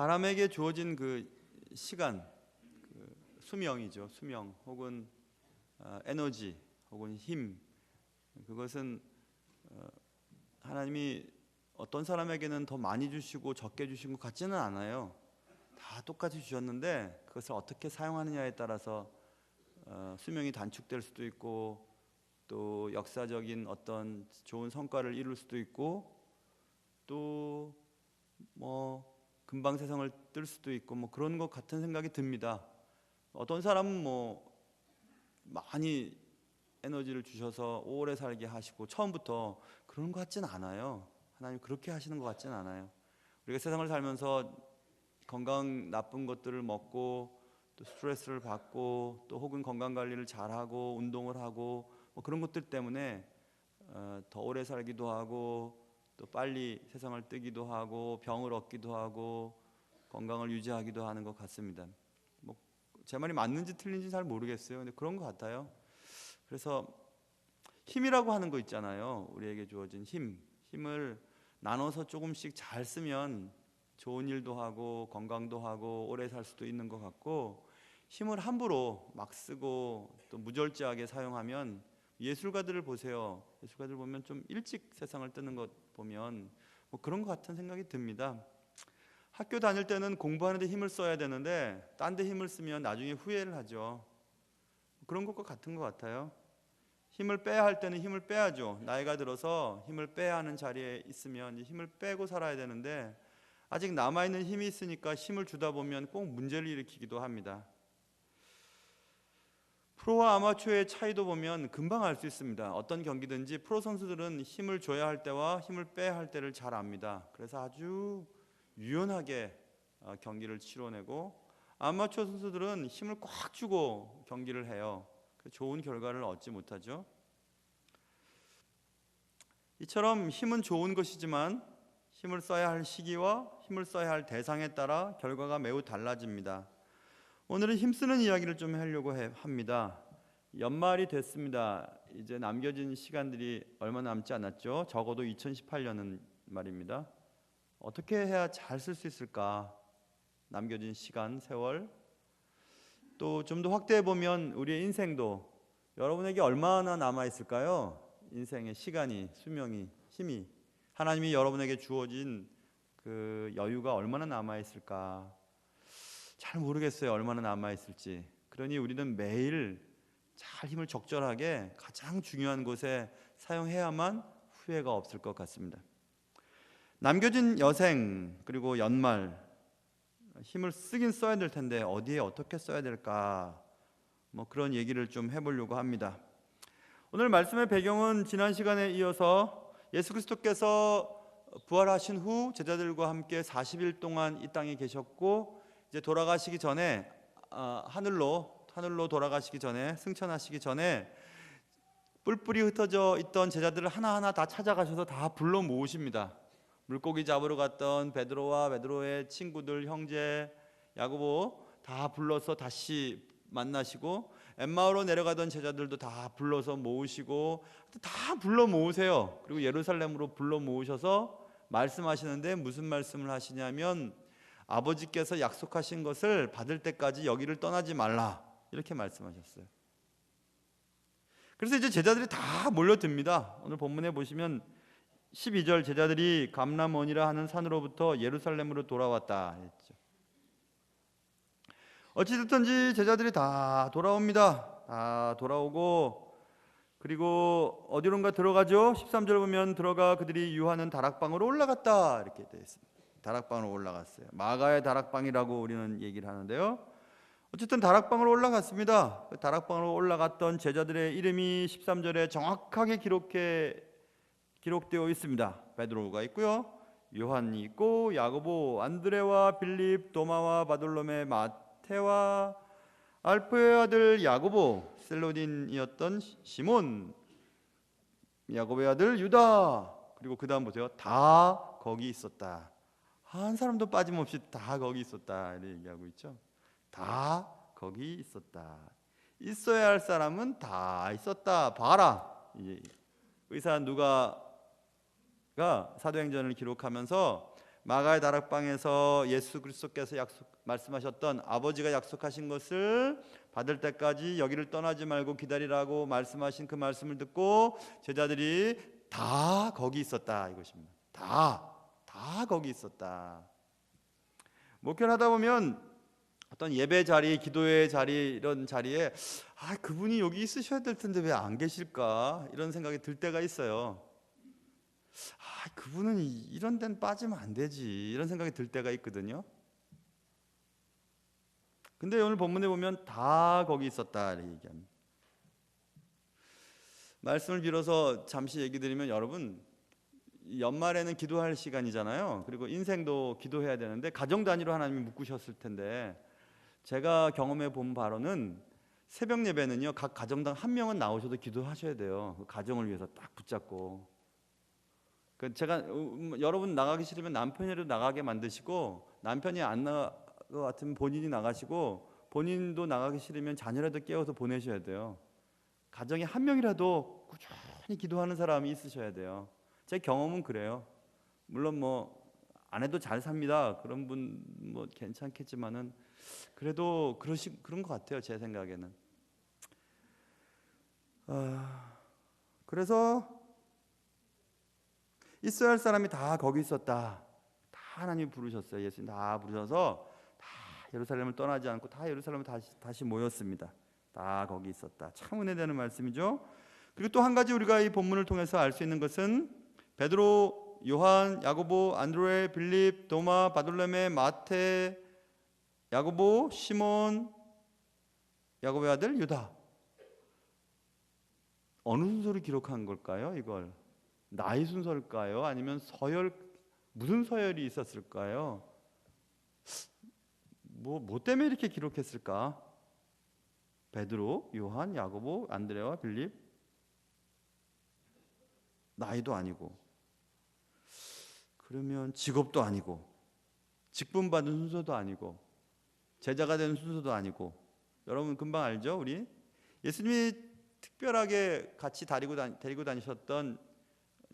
사람에게 주어진 그 시간, 그 수명이죠. 수명 혹은 에너지 혹은 힘, 그것은 하나님이 어떤 사람에게는 더 많이 주시고 적게 주신 것 같지는 않아요. 다 똑같이 주셨는데 그것을 어떻게 사용하느냐에 따라서 수명이 단축될 수도 있고 또 역사적인 어떤 좋은 성과를 이룰 수도 있고 또 뭐 금방 세상을 뜰 수도 있고 뭐 그런 것 같은 생각이 듭니다. 어떤 사람은 뭐 많이 에너지를 주셔서 오래 살게 하시고 처음부터 그런 것 같진 않아요. 하나님 그렇게 하시는 것 같진 않아요. 우리가 세상을 살면서 건강 나쁜 것들을 먹고 또 스트레스를 받고 또 혹은 건강 관리를 잘하고 운동을 하고 뭐 그런 것들 때문에 더 오래 살기도 하고 또 빨리 세상을 뜨기도 하고 병을 얻기도 하고 건강을 유지하기도 하는 것 같습니다. 뭐 제 말이 맞는지 틀린지 잘 모르겠어요. 근데 그런 것 같아요. 그래서 힘이라고 하는 거 있잖아요. 우리에게 주어진 힘을 나눠서 조금씩 잘 쓰면 좋은 일도 하고 건강도 하고 오래 살 수도 있는 것 같고, 힘을 함부로 막 쓰고 또 무절제하게 사용하면 예술가들을 보세요. 예술가들 보면 좀 일찍 세상을 뜨는 것 보면 뭐 그런 것 같은 생각이 듭니다. 학교 다닐 때는 공부하는데 힘을 써야 되는데 딴 데 힘을 쓰면 나중에 후회를 하죠. 그런 것과 같은 것 같아요. 힘을 빼야 할 때는 힘을 빼야죠. 나이가 들어서 힘을 빼야 하는 자리에 있으면 힘을 빼고 살아야 되는데 아직 남아있는 힘이 있으니까 힘을 주다 보면 꼭 문제를 일으키기도 합니다. 프로와 아마추어의 차이도 보면 금방 알 수 있습니다. 어떤 경기든지 프로 선수들은 힘을 줘야 할 때와 힘을 빼야 할 때를 잘 압니다. 그래서 아주 유연하게 경기를 치러내고, 아마추어 선수들은 힘을 꽉 주고 경기를 해요. 좋은 결과를 얻지 못하죠. 이처럼 힘은 좋은 것이지만 힘을 써야 할 시기와 힘을 써야 할 대상에 따라 결과가 매우 달라집니다. 오늘은 힘쓰는 이야기를 좀 하려고 합니다. 연말이 됐습니다. 이제 남겨진 시간들이 얼마 남지 않았죠. 적어도 2018년은 말입니다. 어떻게 해야 잘 쓸 수 있을까? 남겨진 시간, 세월. 또 좀 더 확대해 보면 우리의 인생도 여러분에게 얼마나 남아 있을까요? 인생의 시간이, 수명이, 힘이, 하나님이 여러분에게 주어진 그 여유가 얼마나 남아 있을까? 잘 모르겠어요. 얼마나 남아 있을지. 그러니 우리는 매일 잘 힘을 적절하게 가장 중요한 곳에 사용해야만 후회가 없을 것 같습니다. 남겨진 여생 그리고 연말, 힘을 쓰긴 써야 될 텐데 어디에 어떻게 써야 될까? 뭐 그런 얘기를 좀 해보려고 합니다. 오늘 말씀의 배경은 지난 시간에 이어서 예수 그리스도께서 부활하신 후 제자들과 함께 40일 동안 이 땅에 계셨고 이제 돌아가시기 전에 하늘로 돌아가시기 전에, 승천하시기 전에 뿔뿔이 흩어져 있던 제자들을 하나하나 다 찾아가셔서 다 불러 모으십니다. 물고기 잡으러 갔던 베드로와 베드로의 친구들, 형제 야고보 다 불러서 다시 만나시고, 엠마오로 내려가던 제자들도 다 불러서 모으시고, 다 불러 모으세요. 그리고 예루살렘으로 불러 모으셔서 말씀하시는데 무슨 말씀을 하시냐면 아버지께서 약속하신 것을 받을 때까지 여기를 떠나지 말라, 이렇게 말씀하셨어요. 그래서 이제 제자들이 다 몰려듭니다. 오늘 본문에 보시면 12절, 제자들이 감람원이라 하는 산으로부터 예루살렘으로 돌아왔다 했죠. 어찌됐든지 제자들이 다 돌아옵니다. 다 돌아오고, 그리고 어디론가 들어가죠. 13절 보면 들어가 그들이 유하는 다락방으로 올라갔다, 이렇게 되어 있습니다. 다락방으로 올라갔어요. 마가의 다락방이라고 우리는 얘기를 하는데요. 어쨌든 다락방으로 올라갔습니다. 다락방으로 올라갔던 제자들의 이름이 13절에 정확하게 기록되어 있습니다. 베드로가 있고요, 요한이 있고, 야고보, 안드레와 빌립, 도마와 바돌로메, 마테와 알프의 아들 야고보, 셀로딘이었던 시몬, 야고보의 아들 유다, 그리고 그 다음 보세요. 다 거기 있었다. 한 사람도 빠짐없이 다 거기 있었다, 이렇게 얘기하고 있죠. 다 거기 있었다. 있어야 할 사람은 다 있었다. 봐라. 의사 누가가 사도행전을 기록하면서 마가의 다락방에서 예수 그리스도께서 말씀하셨던 아버지가 약속하신 것을 받을 때까지 여기를 떠나지 말고 기다리라고 말씀하신 그 말씀을 듣고 제자들이 다 거기 있었다 이것입니다. 다 거기 있었다. 목회를 하다 보면 어떤 예배 자리, 기도의 자리 이런 자리에 그분이 여기 있으셔야 될 텐데 왜 안 계실까 이런 생각이 들 때가 있어요. 그분은 이런 데는 빠지면 안 되지 이런 생각이 들 때가 있거든요. 근데 오늘 본문에 보면 다 거기 있었다 이렇게 얘기합니다. 말씀을 빌어서 잠시 얘기 드리면 여러분 연말에는 기도할 시간이잖아요. 그리고 인생도 기도해야 되는데 가정 단위로 하나님이 묶으셨을 텐데 제가 경험해 본 바로는 새벽 예배는요 각 가정당 한 명은 나오셔도 기도하셔야 돼요. 그 가정을 위해서 딱 붙잡고. 제가 여러분 나가기 싫으면 남편이라도 나가게 만드시고 남편이 안 나갈 것 같으면 본인이 나가시고 본인도 나가기 싫으면 자녀라도 깨워서 보내셔야 돼요. 가정에 한 명이라도 꾸준히 기도하는 사람이 있으셔야 돼요. 제 경험은 그래요. 물론 안 해도 잘 삽니다. 그런 분 괜찮겠지만은 그래도 그런 것 같아요. 제 생각에는. 그래서 있어야 할 사람이 다 거기 있었다. 다 하나님 부르셨어요. 예수님 다 부르셔서 다 예루살렘을 떠나지 않고 다 예루살렘에 다시 모였습니다. 다 거기 있었다. 참 은혜되는 말씀이죠. 그리고 또 한 가지 우리가 이 본문을 통해서 알 수 있는 것은 베드로, 요한, 야고보, 안드레, 빌립, 도마, 바돌레메, 마테, 야고보, 시몬, 야고보의 아들 유다. 어느 순서로 기록한 걸까요? 이걸 나이 순서일까요? 아니면 무슨 서열이 있었을까요? 뭐 때문에 이렇게 기록했을까? 베드로, 요한, 야고보, 안드레와 빌립. 나이도 아니고 그러면 직업도 아니고 직분받은 순서도 아니고 제자가 되는 순서도 아니고 여러분 금방 알죠? 우리 예수님이 특별하게 같이 데리고 다니셨던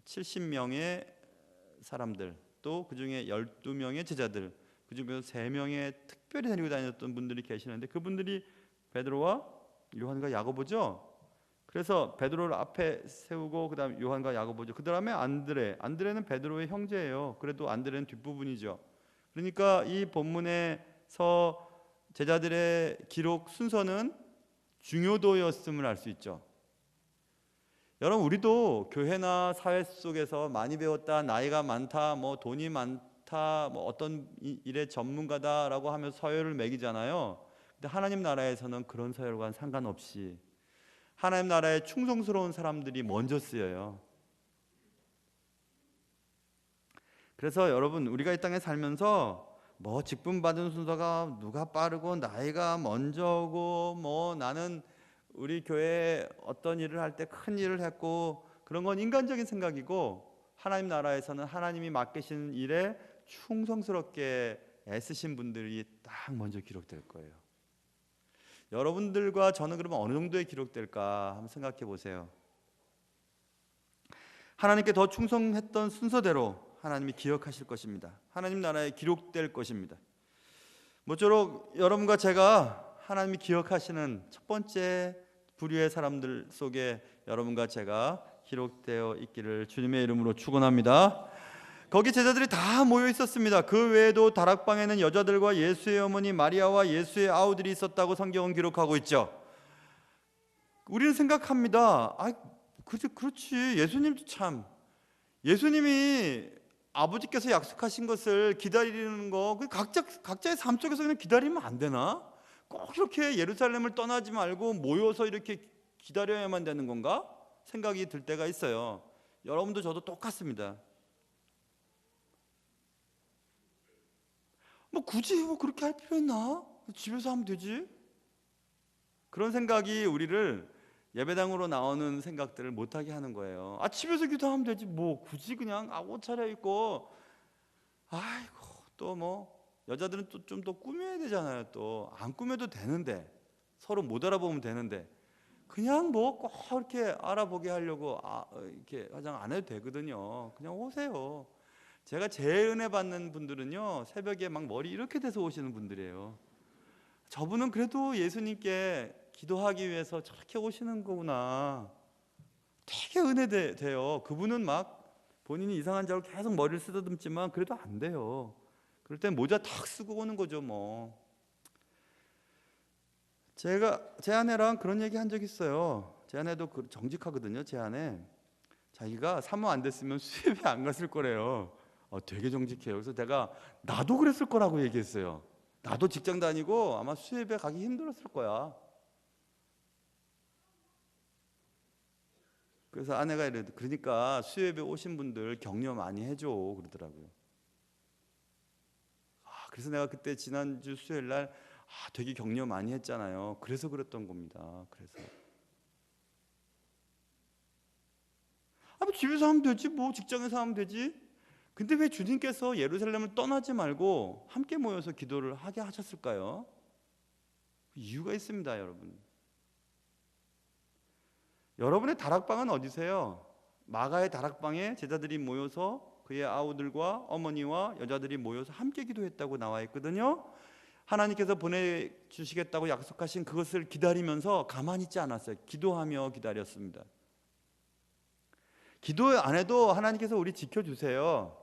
70명의 사람들 또 그중에 12명의 제자들 그중에서 3명의 특별히 데리고 다녔던 분들이 계시는데 그분들이 베드로와 요한과 야고보죠. 그래서 베드로를 앞에 세우고 그 다음 요한과 야고보죠. 그 다음에 안드레는 베드로의 형제예요. 그래도 안드레는 뒷부분이죠. 그러니까 이 본문에서 제자들의 기록 순서는 중요도였음을 알 수 있죠. 여러분 우리도 교회나 사회 속에서 많이 배웠다, 나이가 많다, 돈이 많다, 어떤 일의 전문가다라고 하면서 서열을 매기잖아요. 근데 하나님 나라에서는 그런 서열과는 상관없이 하나님 나라에 충성스러운 사람들이 먼저 쓰여요. 그래서 여러분 우리가 이 땅에 살면서 직분 받은 순서가 누가 빠르고 나이가 먼저고 나는 우리 교회에 어떤 일을 할 때 큰 일을 했고 그런 건 인간적인 생각이고 하나님 나라에서는 하나님이 맡기신 일에 충성스럽게 애쓰신 분들이 딱 먼저 기록될 거예요. 여러분들과 저는 그러면 어느 정도에 기록될까 한번 생각해 보세요. 하나님께 더 충성했던 순서대로 하나님이 기억하실 것입니다. 하나님 나라에 기록될 것입니다. 모쪼록 여러분과 제가 하나님이 기억하시는 첫 번째 부류의 사람들 속에 여러분과 제가 기록되어 있기를 주님의 이름으로 축원합니다. 거기 제자들이 다 모여 있었습니다. 그 외에도 다락방에는 여자들과 예수의 어머니 마리아와 예수의 아우들이 있었다고 성경은 기록하고 있죠. 우리는 생각합니다. 그렇지. 예수님도 참 예수님이 아버지께서 약속하신 것을 기다리는 거 각자의 삶 속에서 그냥 기다리면 안 되나? 꼭 이렇게 예루살렘을 떠나지 말고 모여서 이렇게 기다려야만 되는 건가? 생각이 들 때가 있어요. 여러분도 저도 똑같습니다. 굳이 그렇게 할 필요 있나? 집에서 하면 되지. 그런 생각이 우리를 예배당으로 나오는 생각들을 못하게 하는 거예요. 집에서 기도하면 되지. 굳이 그냥 옷 차려입고 또 여자들은 또 좀 더 꾸며야 되잖아요. 또 안 꾸며도 되는데 서로 못 알아보면 되는데 그냥 꼭 이렇게 알아보게 하려고 이렇게 화장 안 해도 되거든요. 그냥 오세요. 제가 제일 은혜 받는 분들은요, 새벽에 막 머리 이렇게 돼서 오시는 분들이에요. 저분은 그래도 예수님께 기도하기 위해서 저렇게 오시는 거구나. 되게 은혜돼요. 그분은 막 본인이 이상한 줄 알고 계속 머리를 쓰다듬지만 그래도 안 돼요. 그럴 땐 모자 탁 쓰고 오는 거죠 뭐. 제가 제 아내랑 그런 얘기 한 적 있어요. 제 아내도 정직하거든요. 제 아내 자기가 사모 안 됐으면 수협에 안 갔을 거래요. 되게 정직해요. 그래서 내가 나도 그랬을 거라고 얘기했어요. 나도 직장 다니고 아마 수협에 가기 힘들었을 거야. 그래서 아내가 그러니까 수협에 오신 분들 격려 많이 해줘 그러더라고요. 그래서 내가 그때 지난주 수요일 날 되게 격려 많이 했잖아요. 그래서 그랬던 겁니다. 그래서 뭐 집에서 하면 되지, 뭐 직장에서 하면 되지. 근데 왜 주님께서 예루살렘을 떠나지 말고 함께 모여서 기도를 하게 하셨을까요? 이유가 있습니다, 여러분. 여러분의 다락방은 어디세요? 마가의 다락방에 제자들이 모여서 그의 아우들과 어머니와 여자들이 모여서 함께 기도했다고 나와 있거든요. 하나님께서 보내주시겠다고 약속하신 그것을 기다리면서 가만히 있지 않았어요. 기도하며 기다렸습니다. 기도 안 해도 하나님께서 우리 지켜주세요.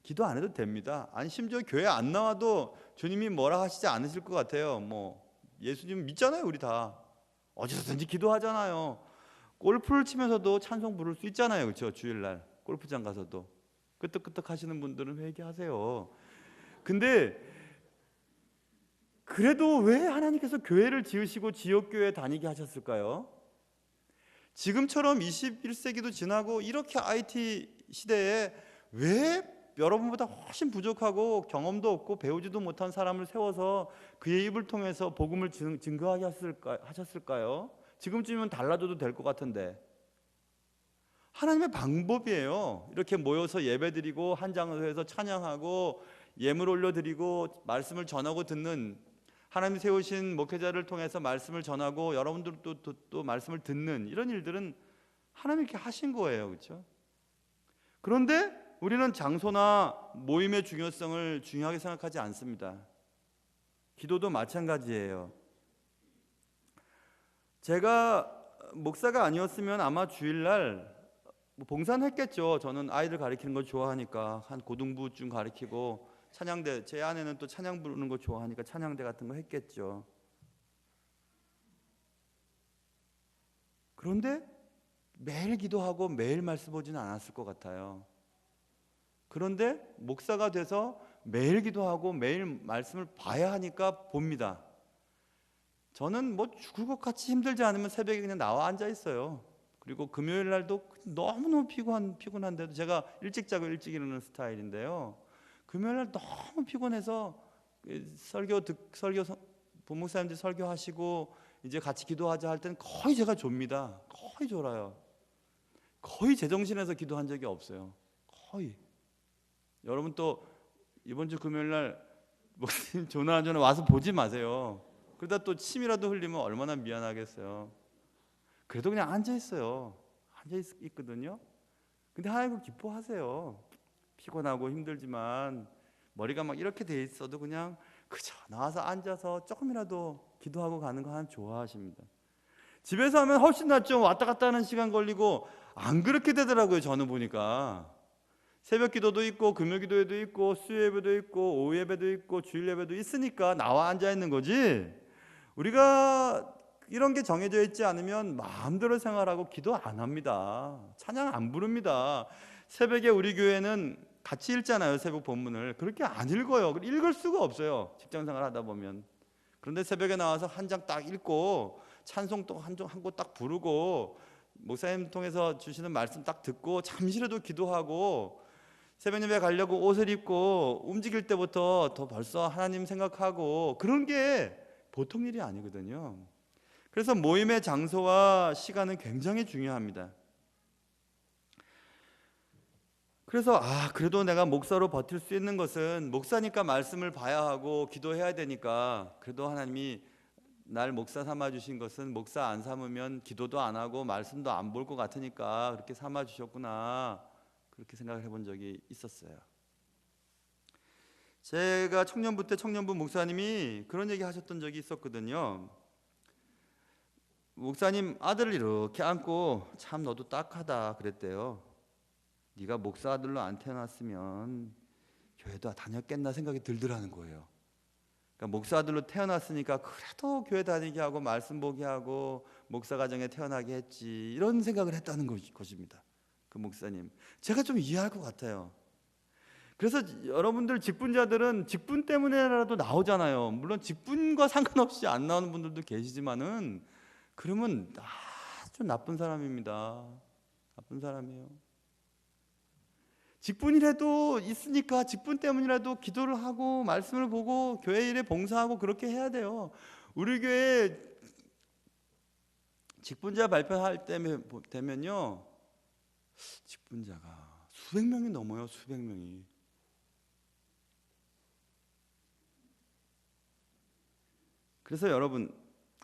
기도 안 해도 됩니다. 아니 심지어 교회 안 나와도 주님이 뭐라 하시지 않으실 것 같아요. 뭐 예수님 믿잖아요. 우리 다 어디서든지 기도하잖아요. 골프를 치면서도 찬송 부를 수 있잖아요. 그렇죠? 주일날 골프장 가서도 끄떡끄떡 하시는 분들은 회개하세요. 근데 그래도 왜 하나님께서 교회를 지으시고 지역교회 다니게 하셨을까요? 지금처럼 21세기도 지나고 이렇게 IT 시대에 왜 여러분보다 훨씬 부족하고 경험도 없고 배우지도 못한 사람을 세워서 그의 입을 통해서 복음을 증거하게 하셨을까요? 지금쯤이면 달라져도 될 것 같은데. 하나님의 방법이에요. 이렇게 모여서 예배드리고 한 장소에서 찬양하고 예물 올려드리고 말씀을 전하고 듣는, 하나님 세우신 목회자를 통해서 말씀을 전하고 여러분들도 또 말씀을 듣는 이런 일들은 하나님이 이렇게 하신 거예요. 그렇죠? 그런데 우리는 장소나 모임의 중요성을 중요하게 생각하지 않습니다. 기도도 마찬가지예요. 제가 목사가 아니었으면 아마 주일날 봉사는 했겠죠. 저는 아이들 가르치는 걸 좋아하니까 한 고등부쯤 가르치고 찬양대, 제 아내는 또 찬양 부르는 거 좋아하니까 찬양대 같은 거 했겠죠. 그런데 매일 기도하고 매일 말씀 보지는 않았을 것 같아요. 그런데 목사가 돼서 매일 기도하고 매일 말씀을 봐야 하니까 봅니다. 저는 뭐 죽을 것 같이 힘들지 않으면 새벽에 그냥 나와 앉아 있어요. 그리고 금요일 날도 너무너무 피곤한데도 제가 일찍 자고 일찍 일어나는 스타일인데요. 금요일 날 너무 피곤해서 설교 부목사님들 설교하시고 이제 같이 기도하자 할 때는 거의 제가 졸니다. 거의 졸아요. 거의 제정신에서 기도한 적이 없어요. 거의. 여러분 또 이번 주 금요일 날 목사님 전화 안 전화 와서 보지 마세요. 그러다 또 침이라도 흘리면 얼마나 미안하겠어요. 그래도 그냥 앉아 있어요. 앉아 있거든요. 근데 하나님 기뻐하세요. 피곤하고 힘들지만 머리가 막 이렇게 돼 있어도 그냥 그저 나와서 앉아서 조금이라도 기도하고 가는 거 하나님 좋아하십니다. 집에서 하면 훨씬 낫죠. 왔다 갔다 하는 시간 걸리고. 안 그렇게 되더라고요. 저는 보니까 새벽 기도도 있고 금요 기도회도 있고 수요 예배도 있고 오후 예배도 있고 주일 예배도 있으니까 나와 앉아 있는 거지. 우리가 이런 게 정해져 있지 않으면 마음대로 생활하고 기도 안 합니다. 찬양 안 부릅니다. 새벽에 우리 교회는 같이 읽잖아요. 새벽 본문을. 그렇게 안 읽어요. 읽을 수가 없어요. 직장생활 하다 보면. 그런데 새벽에 나와서 한 장 딱 읽고 찬송 또 한 곡 딱 부르고 목사님 통해서 주시는 말씀 딱 듣고 잠시라도 기도하고 새벽 예배 가려고 옷을 입고 움직일 때부터 더 벌써 하나님 생각하고 그런 게 보통 일이 아니거든요. 그래서 모임의 장소와 시간은 굉장히 중요합니다. 그래서 그래도 내가 목사로 버틸 수 있는 것은 목사니까 말씀을 봐야 하고 기도해야 되니까 그래도 하나님이 날 목사 삼아 주신 것은 목사 안 삼으면 기도도 안 하고 말씀도 안 볼 것 같으니까 그렇게 삼아 주셨구나, 그렇게 생각을 해본 적이 있었어요. 제가 청년부 때 청년부 목사님이 그런 얘기 하셨던 적이 있었거든요. 목사님 아들을 이렇게 안고 참 너도 딱하다 그랬대요. 네가 목사 아들로 안 태어났으면 교회도 다녔겠나 생각이 들더라는 거예요. 그러니까 목사 아들로 태어났으니까 그래도 교회 다니게 하고 말씀 보게 하고 목사 가정에 태어나게 했지, 이런 생각을 했다는 것입니다. 그 목사님, 제가 좀 이해할 것 같아요. 그래서 여러분들 직분자들은 직분 때문에라도 나오잖아요. 물론 직분과 상관없이 안 나오는 분들도 계시지만은 그러면 아주 나쁜 사람입니다. 나쁜 사람이에요. 직분이라도 있으니까 직분 때문이라도 기도를 하고 말씀을 보고 교회 일에 봉사하고 그렇게 해야 돼요. 우리 교회 직분자 발표할 때 되면요, 직분자가 수백 명이 넘어요. 수백 명이. 그래서 여러분,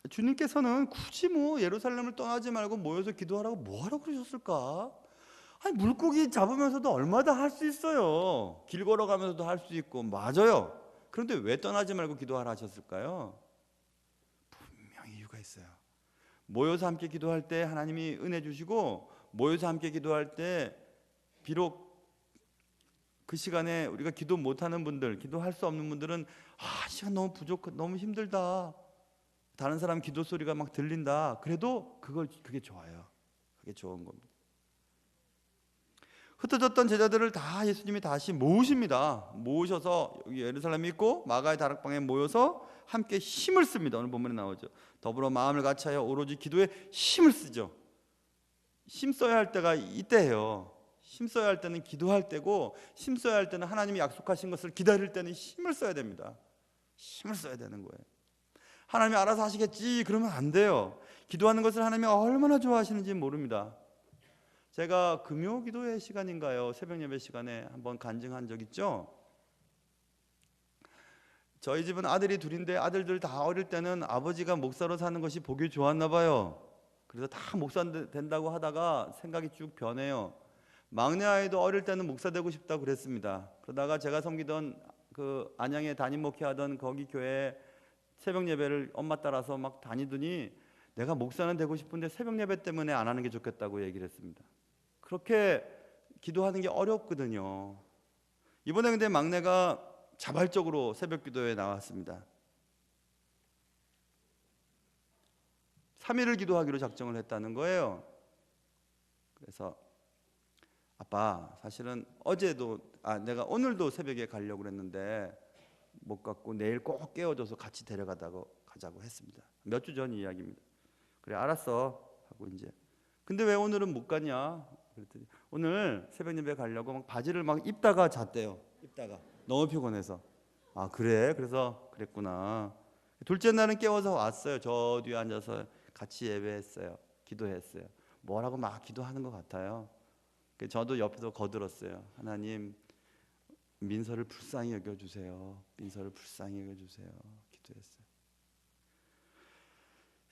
주님께서는 굳이 뭐 예루살렘을 떠나지 말고 모여서 기도하라고 뭐하러 그러셨을까? 아니, 물고기 잡으면서도 얼마나 할 수 있어요. 길 걸어가면서도 할 수 있고. 맞아요. 그런데 왜 떠나지 말고 기도하라 하셨을까요? 분명히 이유가 있어요. 모여서 함께 기도할 때 하나님이 은혜 주시고, 모여서 함께 기도할 때 비록 그 시간에 우리가 기도 못하는 분들, 기도할 수 없는 분들은 시간 너무 부족해, 너무 힘들다, 다른 사람 기도 소리가 막 들린다, 그래도 그게 좋아요. 그게 좋은 겁니다. 흩어졌던 제자들을 다 예수님이 다시 모으십니다. 모으셔서 여기 예루살렘에 있고 마가의 다락방에 모여서 함께 힘을 씁니다. 오늘 본문에 나오죠. 더불어 마음을 같이하여 오로지 기도에 힘을 쓰죠. 힘 써야 할 때가 이때예요. 힘 써야 할 때는 기도할 때고, 힘 써야 할 때는 하나님이 약속하신 것을 기다릴 때는 힘을 써야 됩니다. 힘을 써야 되는 거예요. 하나님이 알아서 하시겠지 그러면 안 돼요. 기도하는 것을 하나님이 얼마나 좋아하시는지 모릅니다. 제가 금요 기도회 시간인가요? 새벽 예배 시간에 한번 간증한 적 있죠? 저희 집은 아들이 둘인데 아들들 다 어릴 때는 아버지가 목사로 사는 것이 보기 좋았나 봐요. 그래서 다 목사 된다고 하다가 생각이 쭉 변해요. 막내 아이도 어릴 때는 목사 되고 싶다고 그랬습니다. 그러다가 제가 섬기던 그 안양에 담임 목회하던 거기 교회 새벽 예배를 엄마 따라서 막 다니더니 내가 목사는 되고 싶은데 새벽 예배 때문에 안 하는 게 좋겠다고 얘기를 했습니다. 그렇게 기도하는 게 어렵거든요. 이번에 근데 막내가 자발적으로 새벽 기도에 나왔습니다. 3일을 기도하기로 작정을 했다는 거예요. 그래서 아빠, 사실은 어제도 내가 오늘도 새벽에 가려고 했는데 못 갔고 내일 꼭 깨워줘서 같이 가자고 했습니다. 몇 주 전 이야기입니다. 그래, 알았어 하고 이제, 근데 왜 오늘은 못 가냐 그랬더니 오늘 새벽 예배 가려고 막 바지를 막 입다가 잤대요. 입다가 너무 피곤해서. 그래? 그래서 그랬구나. 둘째 날은 깨워서 왔어요. 저 뒤에 앉아서 같이 예배했어요. 기도했어요. 뭐라고 막 기도하는 것 같아요. 저도 옆에서 거들었어요. 하나님, 민서를 불쌍히 여겨주세요. 민서를 불쌍히 여겨주세요. 기도했어요.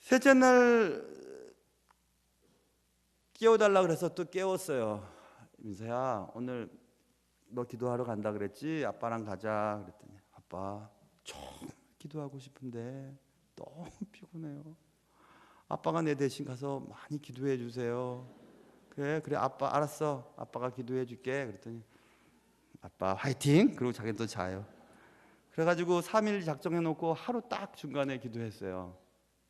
셋째 날 깨워달라 그래서 또 깨웠어요. 민서야, 오늘 너 기도하러 간다 그랬지? 아빠랑 가자 그랬더니 아빠, 정말 기도하고 싶은데 너무 피곤해요. 아빠가 내 대신 가서 많이 기도해 주세요. 그래 아빠 알았어. 아빠가 기도해 줄게. 그랬더니 아빠 화이팅! 그리고 자기는 또 자요. 그래가지고 3일 작정해 놓고 하루 딱 중간에 기도했어요.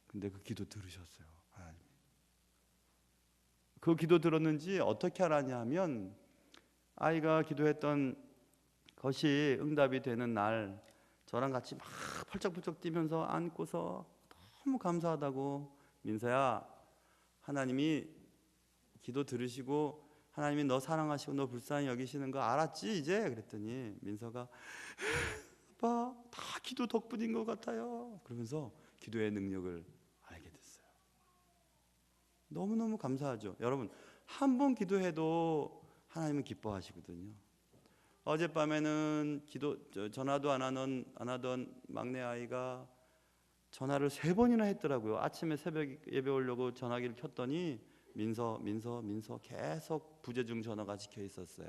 근데 그 기도 들으셨어요. 하나님. 그 기도 들었는지 어떻게 알았냐 하면, 아이가 기도했던 것이 응답이 되는 날 저랑 같이 막 펄쩍펄쩍 뛰면서 안고서 너무 감사하다고, 민서야, 하나님이 기도 들으시고 하나님이 너 사랑하시고 너 불쌍히 여기시는 거 알았지 이제? 그랬더니 민서가 아빠, 다 기도 덕분인 것 같아요 그러면서 기도의 능력을 알게 됐어요. 너무너무 감사하죠. 여러분, 한 번 기도해도 하나님은 기뻐하시거든요. 어젯밤에는 전화도 안 하던 막내 아이가 전화를 3번이나 했더라고요. 아침에 새벽 예배 오려고 전화기를 켰더니 민서 계속 부재중 전화가 찍혀 있었어요.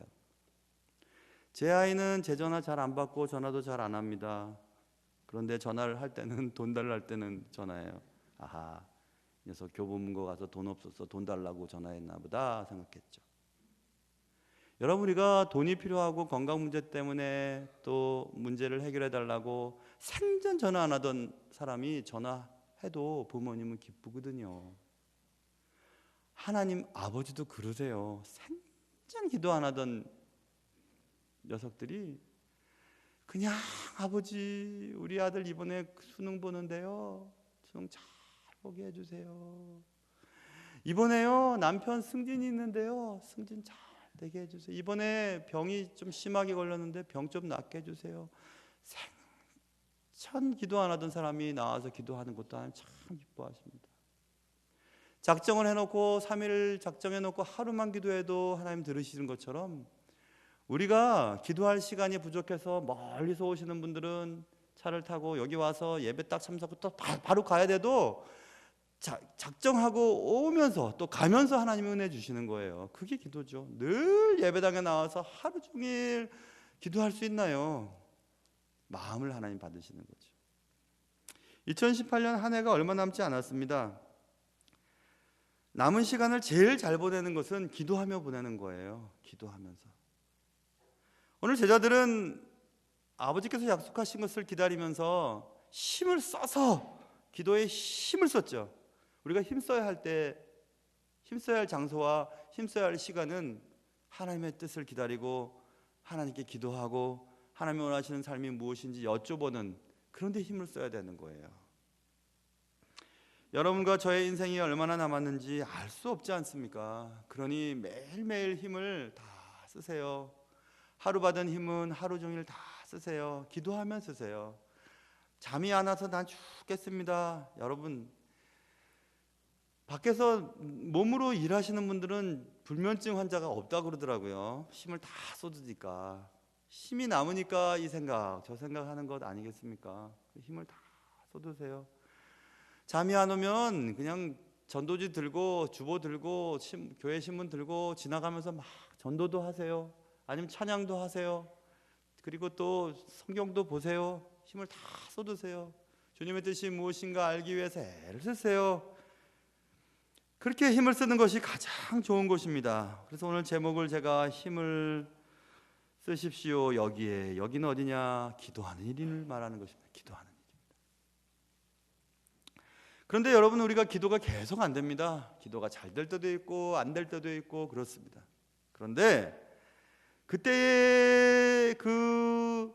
제 아이는 제 전화 잘 안 받고 전화도 잘 안 합니다. 그런데 전화를 할 때는 돈 달라 할 때는 전화해요. 아하, 이 녀석 교보문고 가서 돈 없어서 돈 달라고 전화했나 보다 생각했죠. 여러분, 우리가 돈이 필요하고 건강 문제 때문에 또 문제를 해결해 달라고 생전 전화 안 하던 사람이 전화해도 부모님은 기쁘거든요. 하나님 아버지도 그러세요. 생전 기도 안 하던 녀석들이 그냥 아버지 우리 아들 이번에 수능 보는데요, 수능 잘 보게 해주세요. 이번에요 남편 승진이 있는데요, 승진 잘 되게 해주세요. 이번에 병이 좀 심하게 걸렸는데 병 좀 낫게 해주세요. 생전 기도 안 하던 사람이 나와서 기도하는 것도 하나님 참 기뻐하십니다. 작정을 해놓고 3일 작정해놓고 하루만 기도해도 하나님 들으시는 것처럼, 우리가 기도할 시간이 부족해서 멀리서 오시는 분들은 차를 타고 여기 와서 예배 딱 참석하고 또 바로 가야 돼도 작정하고 오면서 또 가면서 하나님이 은혜 주시는 거예요. 그게 기도죠. 늘 예배당에 나와서 하루 종일 기도할 수 있나요? 마음을 하나님 받으시는 거죠. 2018년 한 해가 얼마 남지 않았습니다. 남은 시간을 제일 잘 보내는 것은 기도하며 보내는 거예요. 기도하면서. 오늘 제자들은 아버지께서 약속하신 것을 기다리면서 힘을 써서 기도에 힘을 썼죠. 우리가 힘써야 할 때, 힘써야 할 장소와 힘써야 할 시간은 하나님의 뜻을 기다리고 하나님께 기도하고 하나님이 원하시는 삶이 무엇인지 여쭤보는 그런 데 힘을 써야 되는 거예요. 여러분과 저의 인생이 얼마나 남았는지 알 수 없지 않습니까? 그러니 매일매일 힘을 다 쓰세요. 하루 받은 힘은 하루 종일 다 쓰세요. 기도하면 쓰세요. 잠이 안 와서 난 죽겠습니다. 여러분, 밖에서 몸으로 일하시는 분들은 불면증 환자가 없다고 그러더라고요. 힘을 다 쏟으니까. 힘이 남으니까 이 생각 저 생각하는 것 아니겠습니까? 힘을 다 쏟으세요. 잠이 안 오면 그냥 전도지 들고 주보 들고 교회 신문 들고 지나가면서 막 전도도 하세요. 아니면 찬양도 하세요. 그리고 또 성경도 보세요. 힘을 다 쏟으세요. 주님의 뜻이 무엇인가 알기 위해서 애를 쓰세요. 그렇게 힘을 쓰는 것이 가장 좋은 것입니다. 그래서 오늘 제목을 제가 힘을 쓰십시오 여기에, 여기는 어디냐? 기도하는 일을 말하는 것입니다. 기도하는 일입니다. 그런데 여러분, 우리가 기도가 계속 안 됩니다. 기도가 잘 될 때도 있고 안 될 때도 있고 그렇습니다. 그런데 그때의 그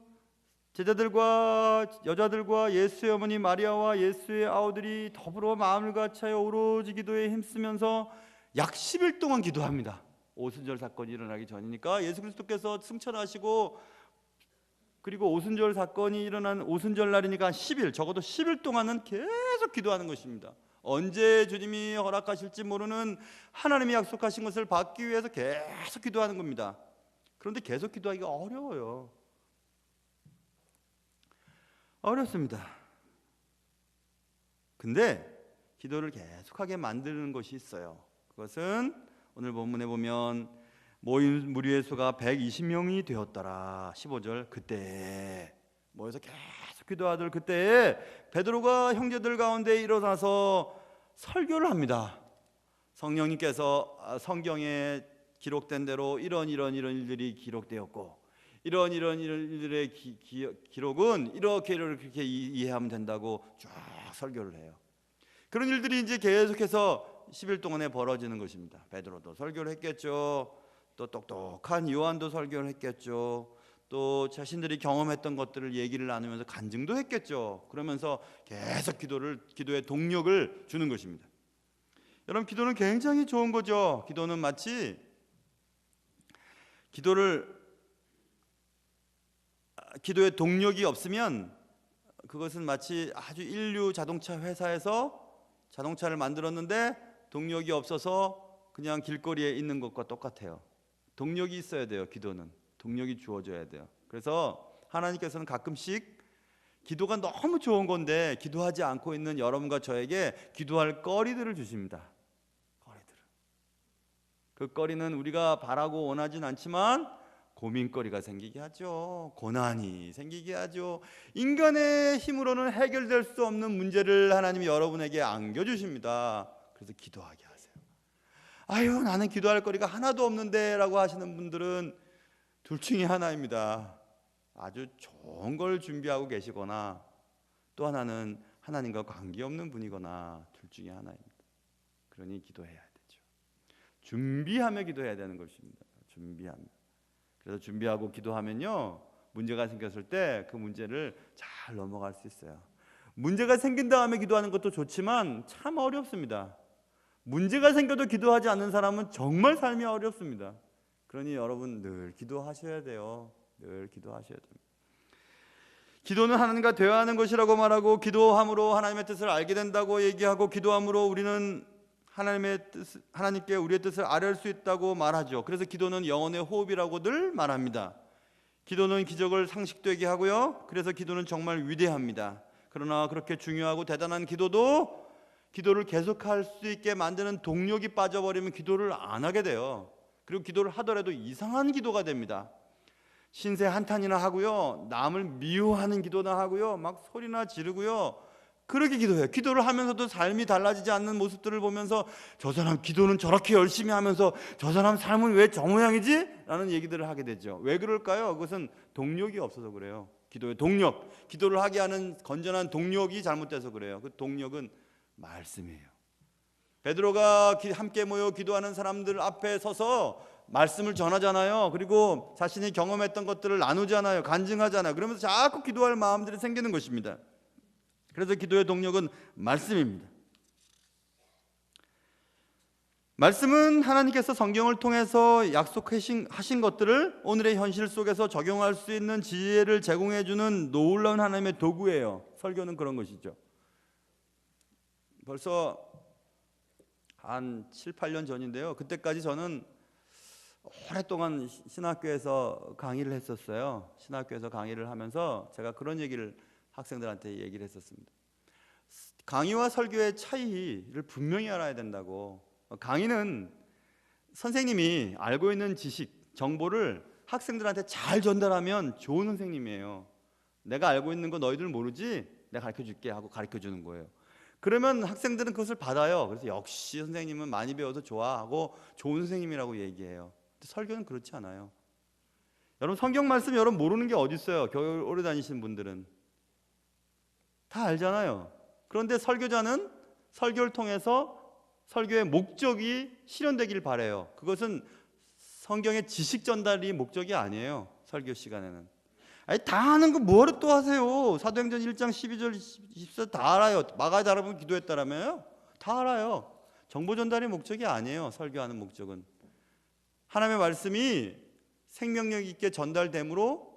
제자들과 여자들과 예수의 어머니 마리아와 예수의 아우들이 더불어 마음을 같이하여 오로지 기도에 힘쓰면서 약 10일 동안 기도합니다. 오순절 사건이 일어나기 전이니까 예수 그리스도께서 승천하시고 그리고 오순절 사건이 일어난 오순절 날이니까 10일, 적어도 10일 동안은 계속 기도하는 것입니다. 언제 주님이 허락하실지 모르는 하나님이 약속하신 것을 받기 위해서 계속 기도하는 겁니다. 그런데 계속 기도하기가 어려워요. 어렵습니다. 근데 기도를 계속하게 만드는 것이 있어요. 그것은 오늘 본문에 보면 모인 무리의 수가 120명이 되었더라. 15절, 그때 모여서 계속 기도하들 그때에 베드로가 형제들 가운데 일어나서 설교를 합니다. 성령님께서 성경에 기록된 대로 이런 일들이 기록되었고 이런 일들의 기록은 이렇게 이해하면 된다고 쭉 설교를 해요. 그런 일들이 이제 계속해서 10일 동안에 벌어지는 것입니다. 베드로도 설교를 했겠죠. 또 똑똑한 요한도 설교를 했겠죠. 또 자신들이 경험했던 것들을 얘기를 나누면서 간증도 했겠죠. 그러면서 계속 기도의 동력을 주는 것입니다. 여러분, 기도는 굉장히 좋은 거죠. 기도는 마치 기도의 동력이 없으면 그것은 마치 아주 인류 자동차 회사에서 자동차를 만들었는데 동력이 없어서 그냥 길거리에 있는 것과 똑같아요. 동력이 있어야 돼요. 기도는 동력이 주어져야 돼요. 그래서 하나님께서는 가끔씩 기도가 너무 좋은 건데 기도하지 않고 있는 여러분과 저에게 기도할 거리들을 주십니다. 거리들. 그 거리는 우리가 바라고 원하진 않지만 고민거리가 생기게 하죠. 고난이 생기게 하죠. 인간의 힘으로는 해결될 수 없는 문제를 하나님이 여러분에게 안겨주십니다. 그래서 기도하게 하세요. 아유, 나는 기도할 거리가 하나도 없는데 라고 하시는 분들은 둘 중에 하나입니다. 아주 좋은 걸 준비하고 계시거나, 또 하나는 하나님과 관계없는 분이거나, 둘 중에 하나입니다. 그러니 기도해야 되죠. 준비하며 기도해야 되는 것입니다. 준비하며. 그래서 준비하고 기도하면요, 문제가 생겼을 때 그 문제를 잘 넘어갈 수 있어요. 문제가 생긴 다음에 기도하는 것도 좋지만 참 어렵습니다. 문제가 생겨도 기도하지 않는 사람은 정말 삶이 어렵습니다. 그러니 여러분 늘 기도하셔야 돼요. 늘 기도하셔야 됩니다. 기도는 하나님과 대화하는 것이라고 말하고, 기도함으로 하나님의 뜻을 알게 된다고 얘기하고, 기도함으로 우리는 하나님께 우리의 뜻을 아뢰을 수 있다고 말하죠. 그래서 기도는 영혼의 호흡이라고 늘 말합니다. 기도는 기적을 상식되게 하고요, 그래서 기도는 정말 위대합니다. 그러나 그렇게 중요하고 대단한 기도도 기도를 계속할 수 있게 만드는 동력이 빠져버리면 기도를 안 하게 돼요. 그리고 기도를 하더라도 이상한 기도가 됩니다. 신세 한탄이나 하고요, 남을 미워하는 기도나 하고요, 막 소리나 지르고요, 그렇게 기도해요. 기도를 하면서도 삶이 달라지지 않는 모습들을 보면서 저 사람 기도는 저렇게 열심히 하면서 저 사람 삶은 왜 저 모양이지? 라는 얘기들을 하게 되죠. 왜 그럴까요? 그것은 동력이 없어서 그래요. 기도의 동력, 기도를 하게 하는 건전한 동력이 잘못돼서 그래요. 그 동력은 말씀이에요. 베드로가 함께 모여 기도하는 사람들 앞에 서서 말씀을 전하잖아요. 그리고 자신이 경험했던 것들을 나누잖아요. 간증하잖아요. 그러면서 자꾸 기도할 마음들이 생기는 것입니다. 그래서 기도의 동력은 말씀입니다. 말씀은 하나님께서 성경을 통해서 약속하신 것들을 오늘의 현실 속에서 적용할 수 있는 지혜를 제공해 주는 놀라운 하나님의 도구예요. 설교는 그런 것이죠. 벌써 한 7, 8년 전인데요, 그때까지 저는 오랫동안 신학교에서 강의를 했었어요. 신학교에서 강의를 하면서 제가 그런 얘기를 학생들한테 얘기를 했었습니다. 강의와 설교의 차이를 분명히 알아야 된다고. 강의는 선생님이 알고 있는 지식, 정보를 학생들한테 잘 전달하면 좋은 선생님이에요. 내가 알고 있는 거 너희들 모르지? 내가 가르쳐줄게 하고 가르쳐주는 거예요. 그러면 학생들은 그것을 받아요. 그래서 역시 선생님은 많이 배워서 좋아하고 좋은 선생님이라고 얘기해요. 근데 설교는 그렇지 않아요. 여러분, 성경 말씀 여러분 모르는 게 어디 있어요? 교회 오래 다니시는 분들은 다 알잖아요. 그런데 설교자는 설교를 통해서 설교의 목적이 실현되길 바라요. 그것은 성경의 지식 전달이 목적이 아니에요. 설교 시간에는. 아니, 다 아는 거 뭐를 또 하세요? 사도행전 1장 12절 14절 다 알아요. 마가의 다락방 기도했다라며요. 다 알아요. 정보 전달이 목적이 아니에요. 설교하는 목적은 하나님의 말씀이 생명력 있게 전달됨으로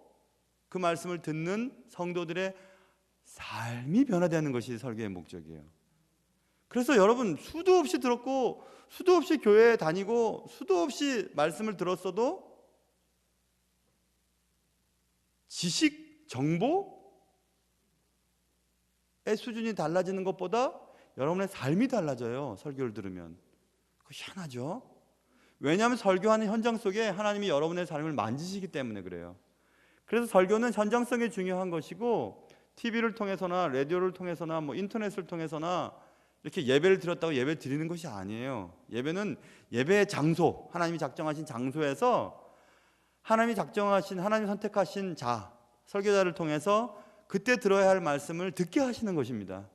그 말씀을 듣는 성도들의 삶이 변화되는 것이 설교의 목적이에요. 그래서 여러분, 수도 없이 들었고 수도 없이 교회에 다니고 수도 없이 말씀을 들었어도 지식, 정보의 수준이 달라지는 것보다 여러분의 삶이 달라져요. 설교를 들으면. 그거 희한하죠? 왜냐하면 설교하는 현장 속에 하나님이 여러분의 삶을 만지시기 때문에 그래요. 그래서 설교는 현장성이 중요한 것이고, TV를 통해서나 라디오를 통해서나 인터넷을 통해서나 이렇게 예배를 드렸다고 예배 드리는 것이 아니에요. 예배는 예배의 장소, 하나님이 작정하신 장소에서 하나님이 선택하신 설교자를 통해서 그때 들어야 할 말씀을 듣게 하시는 것입니다.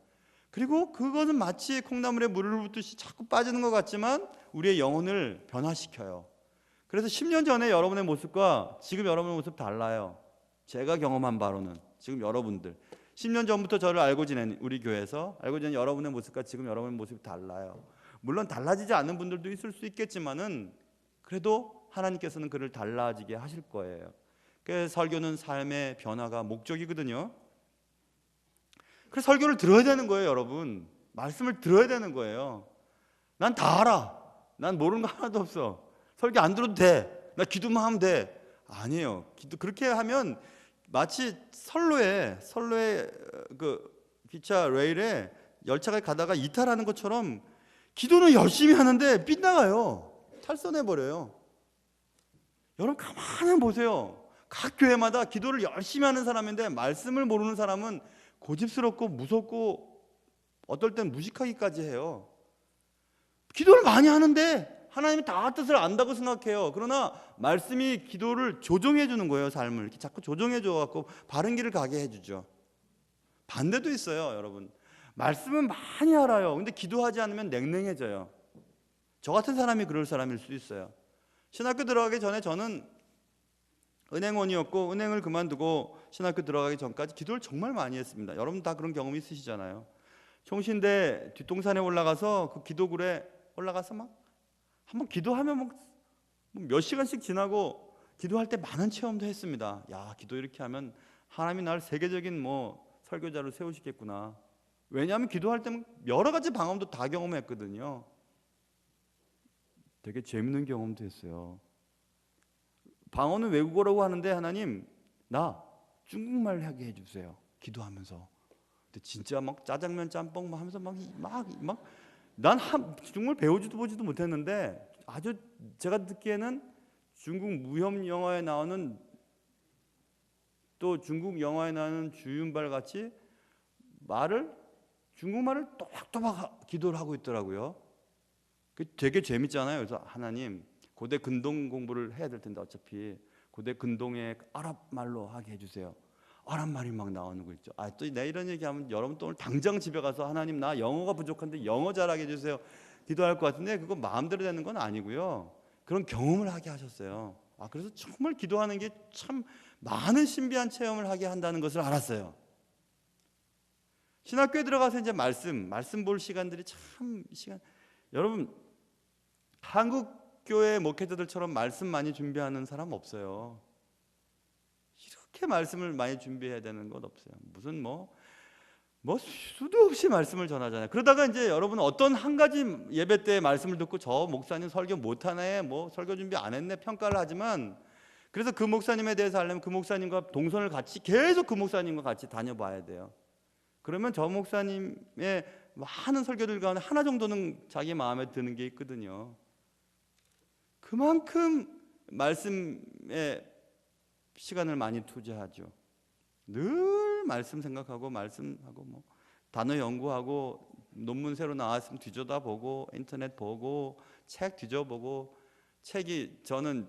그리고 그것은 마치 콩나물에 물을 붓듯이 자꾸 빠지는 것 같지만 우리의 영혼을 변화시켜요. 그래서 10년 전에 여러분의 모습과 지금 여러분의 모습 달라요. 제가 경험한 바로는 지금 여러분들 10년 전부터 저를 알고 지낸 우리 교회에서 알고 지낸 여러분의 모습과 지금 여러분의 모습이 달라요. 물론 달라지지 않는 분들도 있을 수 있겠지만은 그래도 하나님께서는 그를 달라지게 하실 거예요. 그래서 설교는 삶의 변화가 목적이거든요. 그래서 설교를 들어야 되는 거예요, 여러분. 말씀을 들어야 되는 거예요. 난 다 알아. 난 모르는 거 하나도 없어. 설교 안 들어도 돼. 나 기도만 하면 돼. 아니에요. 그렇게 하면 마치 선로에 그 기차 레일에 열차가 가다가 이탈하는 것처럼 기도는 열심히 하는데 빗나가요. 탈선해 버려요. 여러분 가만히 보세요. 각 교회마다 기도를 열심히 하는 사람인데 말씀을 모르는 사람은 고집스럽고 무섭고 어떨 땐 무식하기까지 해요. 기도를 많이 하는데 하나님이 다 뜻을 안다고 생각해요. 그러나 말씀이 기도를 조정해 주는 거예요. 삶을 이렇게 자꾸 조정해 줘갖고 바른 길을 가게 해주죠. 반대도 있어요. 여러분, 말씀은 많이 알아요. 근데 기도하지 않으면 냉랭해져요. 저 같은 사람이 그럴 사람일 수 있어요. 신학교 들어가기 전에 저는 은행원이었고, 은행을 그만두고 신학교 들어가기 전까지 기도를 정말 많이 했습니다. 여러분 다 그런 경험이 있으시잖아요. 총신대 뒷동산에 올라가서 그 기도굴에 올라가서 막 한번 기도하면 막 몇 시간씩 지나고 기도할 때 많은 체험도 했습니다. 야, 기도 이렇게 하면 하나님이 날 세계적인 설교자로 세우시겠구나. 왜냐하면 기도할 때는 여러 가지 방언도 다 경험했거든요. 되게 재밌는 경험도 했어요. 방언은 외국어라고 하는데 하나님 나 중국말 하게 해주세요. 기도하면서. 근데 진짜 막 짜장면 짬뽕 막 하면서 난 중국말 배우지도 보지도 못했는데 아주 제가 듣기에는 중국 무협 영화에 나오는 또 중국 영화에 나오는 주윤발 같이 중국말을 또박또박 기도를 하고 있더라고요. 되게 재밌잖아요. 그래서 하나님 고대 근동 공부를 해야 될 텐데 어차피 고대 근동의 아랍 말로 하게 해주세요. 아랍 말이 막 나오는 거 있죠. 또 내 이런 얘기하면 여러분 또 오늘 당장 집에 가서 하나님 나 영어가 부족한데 영어 잘하게 해주세요. 기도할 것 같은데 그거 마음대로 되는 건 아니고요. 그런 경험을 하게 하셨어요. 그래서 정말 기도하는 게 참 많은 신비한 체험을 하게 한다는 것을 알았어요. 신학교에 들어가서 이제 말씀 볼 시간들이 여러분 한국 교회 목회자들처럼 말씀 많이 준비하는 사람 없어요. 이렇게 말씀을 많이 준비해야 되는 것 없어요. 무슨 수도 없이 말씀을 전하잖아요. 그러다가 이제 여러분은 어떤 한 가지 예배 때 말씀을 듣고 저 목사님 설교 못하네, 설교 준비 안 했네 평가를 하지만 그래서 그 목사님에 대해서 알려면 그 목사님과 동선을 계속 그 목사님과 같이 다녀봐야 돼요. 그러면 저 목사님의 많은 설교들 가운데 하나 정도는 자기 마음에 드는 게 있거든요. 그만큼 말씀에 시간을 많이 투자하죠. 늘 말씀 생각하고 말씀하고 단어 연구하고 논문 새로 나왔으면 뒤져다보고 인터넷 보고 책 뒤져보고 저는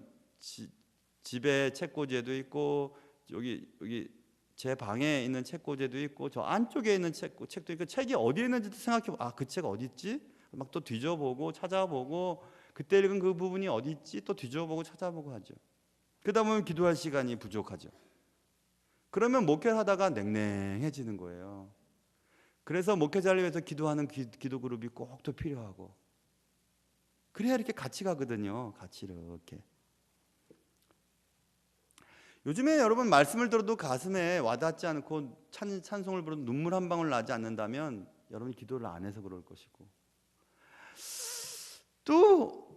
집에 책꽂이에도 있고 여기 제 방에 있는 책꽂이에도 있고 저 안쪽에 있는 책도 있고 책이 어디에 있는지도 생각해보고 그 책 어디 있지? 막 또 뒤져보고 찾아보고 그때 읽은 그 부분이 어디 있지? 또 뒤져보고 찾아보고 하죠. 그러다 보면 기도할 시간이 부족하죠. 그러면 목회를 하다가 냉랭해지는 거예요. 그래서 목회자를 위해서 기도하는 기도 그룹이 꼭 더 필요하고 그래야 이렇게 같이 가거든요. 같이 이렇게. 요즘에 여러분 말씀을 들어도 가슴에 와닿지 않고 찬송을 부르도 눈물 한 방울 나지 않는다면 여러분이 기도를 안 해서 그럴 것이고 또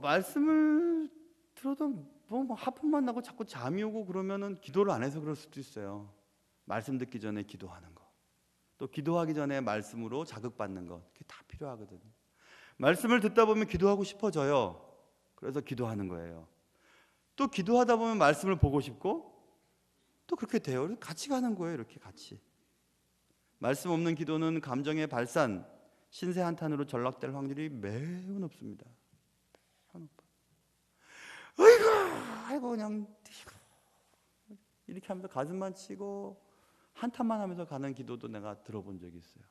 말씀을 들어도 하품만 나고 자꾸 잠이 오고 그러면은 기도를 안 해서 그럴 수도 있어요. 말씀 듣기 전에 기도하는 거, 또 기도하기 전에 말씀으로 자극받는 것, 그게 다 필요하거든요. 말씀을 듣다 보면 기도하고 싶어져요. 그래서 기도하는 거예요. 또 기도하다 보면 말씀을 보고 싶고 또 그렇게 돼요. 같이 가는 거예요. 이렇게 같이. 말씀 없는 기도는 감정의 발산, 신세 한탄으로 전락될 확률이 매우 높습니다. 아이고 그냥 이렇게 하면서 가슴만 치고 한탄만 하면서 가는 기도도 내가 들어본 적이 있어요.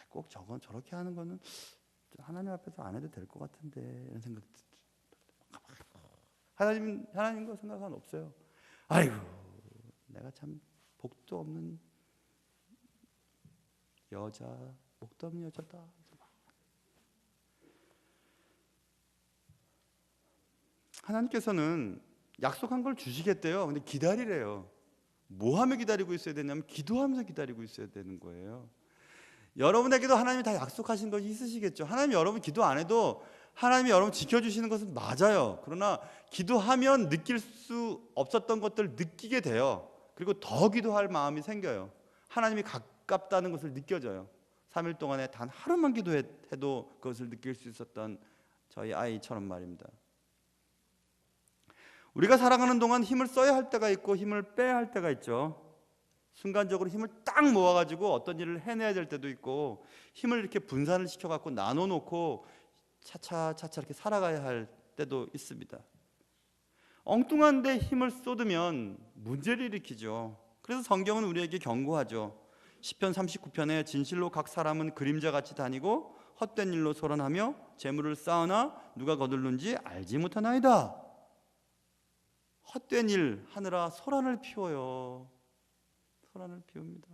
꼭 저렇게 하는 거는 하나님 앞에서 안 해도 될 것 같은데 이런 생각. 하나님과 생각은 없어요. 아이고 내가 참 복도 없는 여자, 복도 없는 여자다. 하나님께서는 약속한 걸 주시겠대요. 근데 기다리래요. 뭐 하며 기다리고 있어야 되냐면 기도하면서 기다리고 있어야 되는 거예요. 여러분에게도 하나님이 다 약속하신 것이 있으시겠죠. 하나님 여러분 기도 안 해도 하나님이 여러분 지켜주시는 것은 맞아요. 그러나 기도하면 느낄 수 없었던 것들을 느끼게 돼요. 그리고 더 기도할 마음이 생겨요. 하나님이 가깝다는 것을 느껴져요. 3일 동안에 단 하루만 기도해도 그것을 느낄 수 있었던 저희 아이처럼 말입니다. 우리가 살아가는 동안 힘을 써야 할 때가 있고 힘을 빼야 할 때가 있죠. 순간적으로 힘을 딱 모아가지고 어떤 일을 해내야 될 때도 있고, 힘을 이렇게 분산을 시켜갖고 나눠놓고 차차차차 이렇게 살아가야 할 때도 있습니다. 엉뚱한 데 힘을 쏟으면 문제를 일으키죠. 그래서 성경은 우리에게 경고하죠. 시편 39편에 진실로 각 사람은 그림자같이 다니고 헛된 일로 소란하며 재물을 쌓으나 누가 거둘는지 알지 못하나이다. 헛된 일 하느라 소란을 피워요. 소란을 피웁니다.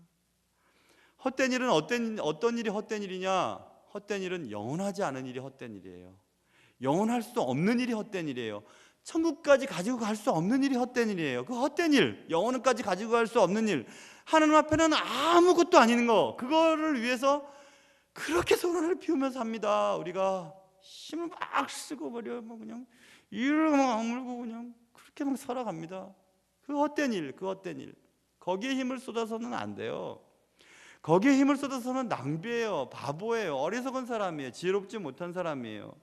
헛된 일은 어떤 일이 헛된 일이냐? 헛된 일은 영원하지 않은 일이 헛된 일이에요. 영원할 수 없는 일이 헛된 일이에요. 천국까지 가지고 갈 수 없는 일이 헛된 일이에요. 그 헛된 일, 영원까지 가지고 갈 수 없는 일, 하나님 앞에는 아무것도 아닌 거, 그거를 위해서 그렇게 소란을 피우면서 삽니다. 우리가 힘을 막 쓰고 뭐 그냥 이를 막 아물고 그냥 그렇게 막 살아갑니다. 그 헛된 일, 그 헛된 일. 거기에 힘을 쏟아서는 안 돼요. 거기에 힘을 쏟아서는 낭비예요. 바보예요. 어리석은 사람이에요. 지혜롭지 못한 사람이에요.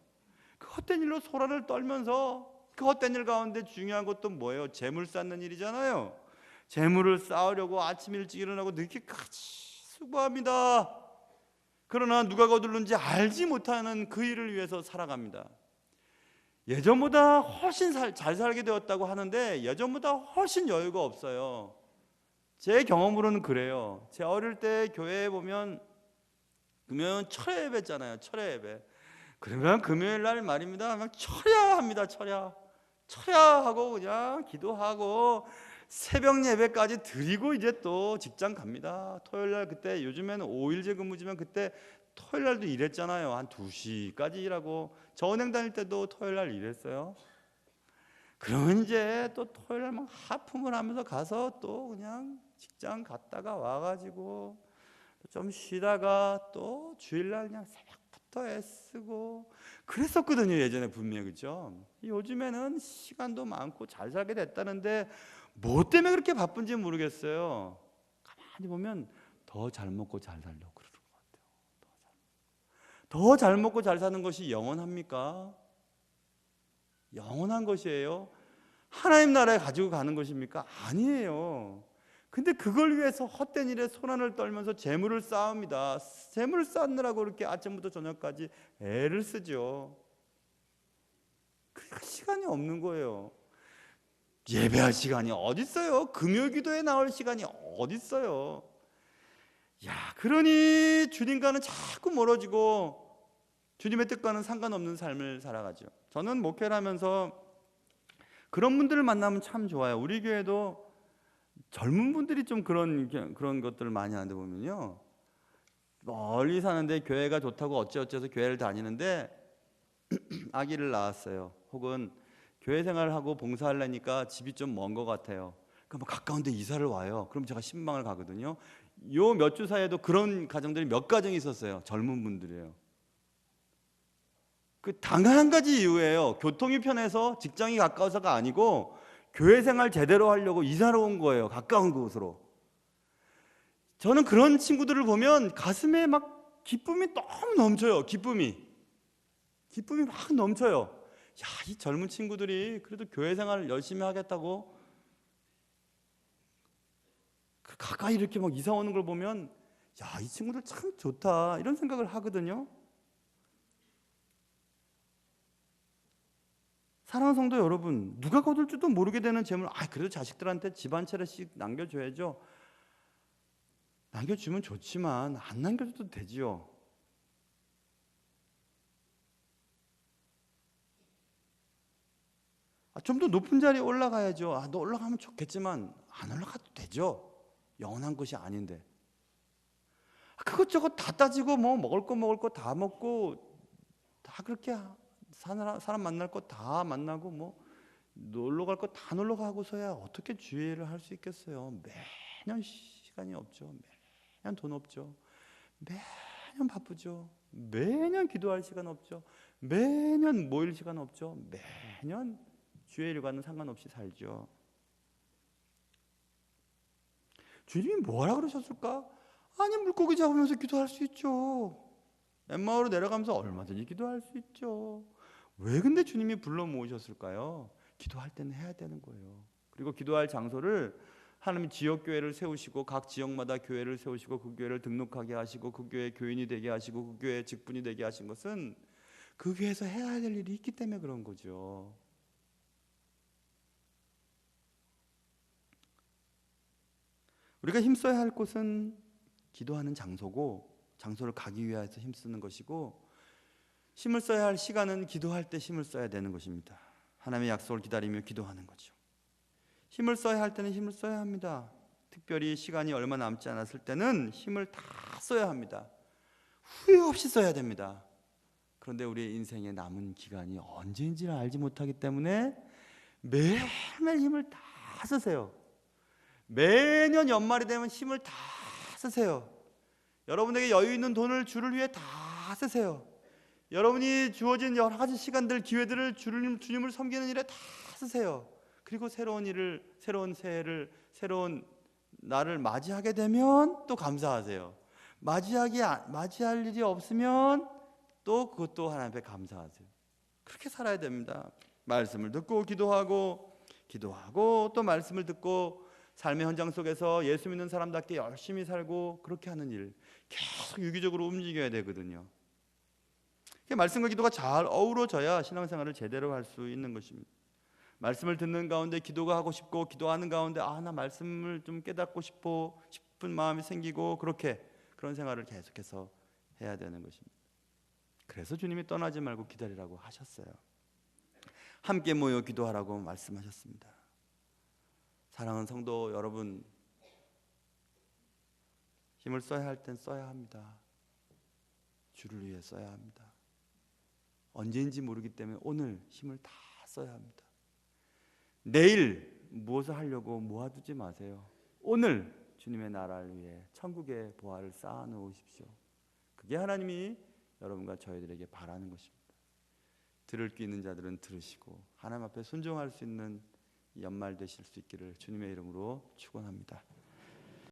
그 헛된 일로 소란을 떨면서, 그 헛된 일 가운데 중요한 것도 뭐예요? 재물 쌓는 일이잖아요. 재물을 쌓으려고 아침 일찍 일어나고 늦게까지 수고합니다. 그러나 누가 거둘는지 알지 못하는 그 일을 위해서 살아갑니다. 예전보다 훨씬 잘 살게 되었다고 하는데 예전보다 훨씬 여유가 없어요. 제 경험으로는 그래요. 제 어릴 때 교회에 보면 철야 예배 있잖아요. 철야 예배. 그러면 금요일 날 말입니다. 막 철야합니다. 철야하고 그냥 기도하고 새벽 예배까지 드리고 이제 또 직장 갑니다. 토요일 날, 그때 요즘에는 5일제 근무지만 그때 토요일 날도 일했잖아요. 한 2시까지 일하고, 저 은행 다닐 때도 토요일 날 일했어요. 그러면 이제 또 토요일 날 막 하품을 하면서 가서 또 그냥 직장 갔다가 와가지고 좀 쉬다가 또 주일날 그냥 새벽부터 애쓰고 그랬었거든요. 예전에 분명히. 그렇죠? 요즘에는 시간도 많고 잘 살게 됐다는데 뭐 때문에 그렇게 바쁜지 모르겠어요. 가만히 보면 더 잘 먹고 잘 살려고 그러는 것 같아요. 더 잘 먹고 잘 사는 것이 영원합니까? 영원한 것이에요? 하나님 나라에 가지고 가는 것입니까? 아니에요. 근데 그걸 위해서 헛된 일에 소란을 떨면서 재물을 쌓습니다. 재물을 쌓느라고 그렇게 아침부터 저녁까지 애를 쓰죠. 그 시간이 없는 거예요. 예배할 시간이 어디 있어요? 금요 기도에 나올 시간이 어디 있어요? 그러니 주님과는 자꾸 멀어지고 주님의 뜻과는 상관없는 삶을 살아가죠. 저는 목회를 하면서 그런 분들을 만나면 참 좋아요. 우리 교회도 젊은 분들이 좀 그런 것들을 많이 하는데 보면요, 멀리 사는데 교회가 좋다고 어찌어찌해서 교회를 다니는데 아기를 낳았어요. 혹은 교회 생활을 하고 봉사하려니까 집이 좀 먼 것 같아요. 그럼 뭐 가까운 데 이사를 와요. 그럼 제가 신방을 가거든요. 요 몇 주 사이에도 그런 가정들이 몇 가정이 있었어요. 젊은 분들이에요. 그 단 한 가지 이유예요. 교통이 편해서, 직장이 가까워서가 아니고 교회 생활 제대로 하려고 이사를 온 거예요. 가까운 곳으로. 저는 그런 친구들을 보면 가슴에 막 기쁨이 너무 넘쳐요. 기쁨이 막 넘쳐요. 이 젊은 친구들이 그래도 교회 생활을 열심히 하겠다고 가까이 이렇게 막 이사 오는 걸 보면 이 친구들 참 좋다, 이런 생각을 하거든요. 사랑하는 성도 여러분, 누가 거둘 줄도 모르게 되는 재물, 그래도 자식들한테 집 한 채씩 남겨줘야죠. 남겨주면 좋지만 안 남겨줘도 되지요. 좀 더 높은 자리에 올라가야죠. 너 올라가면 좋겠지만 안 올라가도 되죠. 영원한 것이 아닌데. 그것저것 다 따지고 뭐 먹을 거 다 먹고 다 그렇게 사람 만날 거 다 만나고 뭐 놀러 갈 거 다 놀러 가고서야 어떻게 주의를 할 수 있겠어요. 매년 시간이 없죠. 매년 돈 없죠. 매년 바쁘죠. 매년 기도할 시간 없죠. 매년 모일 시간 없죠. 매년 주의 일과는 상관없이 살죠. 주님이 뭐라 그러셨을까? 물고기 잡으면서 기도할 수 있죠. 엠마오로 내려가면서 얼마든지 기도할 수 있죠. 왜 근데 주님이 불러 모으셨을까요? 기도할 때는 해야 되는 거예요. 그리고 기도할 장소를 하나님이 지역교회를 세우시고 각 지역마다 교회를 세우시고 그 교회를 등록하게 하시고 그 교회 교인이 되게 하시고 그 교회 직분이 되게 하신 것은 그 교회에서 해야 될 일이 있기 때문에 그런 거죠. 우리가 힘써야 할 곳은 기도하는 장소고 장소를 가기 위해서 힘쓰는 것이고 힘을 써야 할 시간은 기도할 때 힘을 써야 되는 것입니다. 하나님의 약속을 기다리며 기도하는 거죠. 힘을 써야 할 때는 힘을 써야 합니다. 특별히 시간이 얼마 남지 않았을 때는 힘을 다 써야 합니다. 후회 없이 써야 됩니다. 그런데 우리의 인생에 남은 기간이 언제인지를 알지 못하기 때문에 매일매일 힘을 다 쓰세요. 매년 연말이 되면 힘을 다 쓰세요. 여러분에게 여유 있는 돈을 주를 위해 다 쓰세요. 여러분이 주어진 여러 가지 시간들, 기회들을 주님을 섬기는 일에 다 쓰세요. 그리고 새로운 일을, 새로운 새해를, 새로운 날을 맞이하게 되면 또 감사하세요. 맞이할 일이 없으면 또 그것도 하나님 앞에 감사하세요. 그렇게 살아야 됩니다. 말씀을 듣고 기도하고 또 말씀을 듣고 삶의 현장 속에서 예수 믿는 사람답게 열심히 살고 그렇게 하는 일 계속 유기적으로 움직여야 되거든요. 말씀과 기도가 잘 어우러져야 신앙생활을 제대로 할 수 있는 것입니다. 말씀을 듣는 가운데 기도가 하고 싶고 기도하는 가운데 나 말씀을 좀 깨닫고 싶은 마음이 생기고 그런 생활을 계속해서 해야 되는 것입니다. 그래서 주님이 떠나지 말고 기다리라고 하셨어요. 함께 모여 기도하라고 말씀하셨습니다. 사랑하는 성도 여러분, 힘을 써야 할 땐 써야 합니다. 주를 위해 써야 합니다. 언제인지 모르기 때문에 오늘 힘을 다 써야 합니다. 내일 무엇을 하려고 모아두지 마세요. 오늘 주님의 나라를 위해 천국의 보화를 쌓아놓으십시오. 그게 하나님이 여러분과 저희들에게 바라는 것입니다. 들을 귀 있는 자들은 들으시고 하나님 앞에 순종할 수 있는 연말 되실 수 있기를 주님의 이름으로 축원합니다.